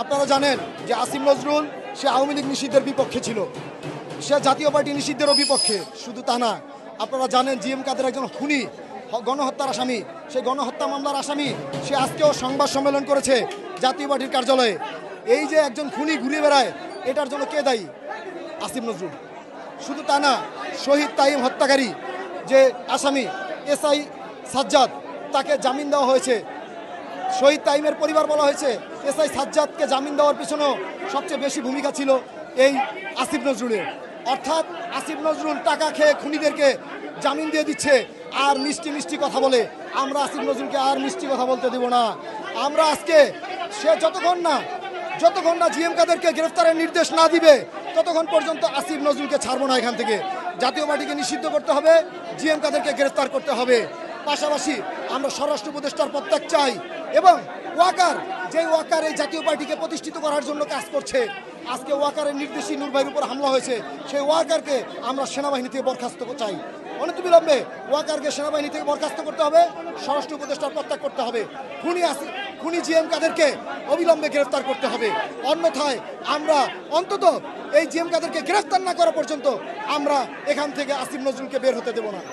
আপনারা জানেন যে আসিফ নজরুল সে আওয়ামী লীগ নিষিদ্ধের বিপক্ষে ছিল, সে জাতীয় পার্টি নিষিদ্ধেরও বিপক্ষে। শুধু তা না, আপনারা জানেন জিএম কাদের একজন খুনি, গণহত্যার আসামি, সেই গণহত্যা মামলার আসামি সে আজকেও সংবাদ সম্মেলন করেছে জাতীয় পার্টির কার্যালয়ে। এই যে একজন খুনি ঘুরে বেড়ায়, এটার জন্য কে দায়ী? আসিফ নজরুল। শুধু তা না, শহীদ তাইম হত্যাকারী যে আসামি এসআই সাজ্জাদ, তাকে জামিন দেওয়া হয়েছে। শহীদ তাইমের পরিবার বলা হয়েছে এসআই সাজ্জাদকে জামিন দেওয়ার পিছনেও সবচেয়ে বেশি ভূমিকা ছিল এই আসিফ নজরুলের। অর্থাৎ আসিফ নজরুল টাকা খেয়ে খুনিদেরকে জামিন দিয়ে দিচ্ছে আর মিষ্টি মিষ্টি কথা বলে। আমরা আসিফ নজরুলকে আর মিষ্টি কথা বলতে দেব না। আমরা আজকে সে যতক্ষণ না জিএম কাদেরকে গ্রেফতারের নির্দেশ না দিবে, ততক্ষণ পর্যন্ত আসিফ নজরুলকে ছাড়বো না। এখান থেকে জাতীয় পার্টিকে নিষিদ্ধ করতে হবে, জিএম কাদেরকে গ্রেফতার করতে হবে। পাশাপাশি আমরা স্বরাষ্ট্র উপদেষ্টার পদত্যাগ চাই এবং ওয়াকার এই জাতীয় পার্টিকে প্রতিষ্ঠিত করার জন্য কাজ করছে, আজকে ওয়াকারের নির্দেশই নূর ভাইয়ের উপর হামলা হয়েছে, সেই ওয়াকারকে আমরা সেনাবাহিনী থেকে বরখাস্ত চাই। অনতিবিলম্বে ওয়াকারকে সেনাবাহিনী থেকে বরখাস্ত করতে হবে, স্বরাষ্ট্র উপদেষ্টার পদত্যাগ করতে হবে, খুনি জিএম কাদেরকে অবিলম্বে গ্রেফতার করতে হবে। অন্যথায় আমরা অন্তত এই জিএম কাদেরকে গ্রেফতার না করা পর্যন্ত আমরা এখান থেকে আসিফ নজরুলকে বের হতে দেব না।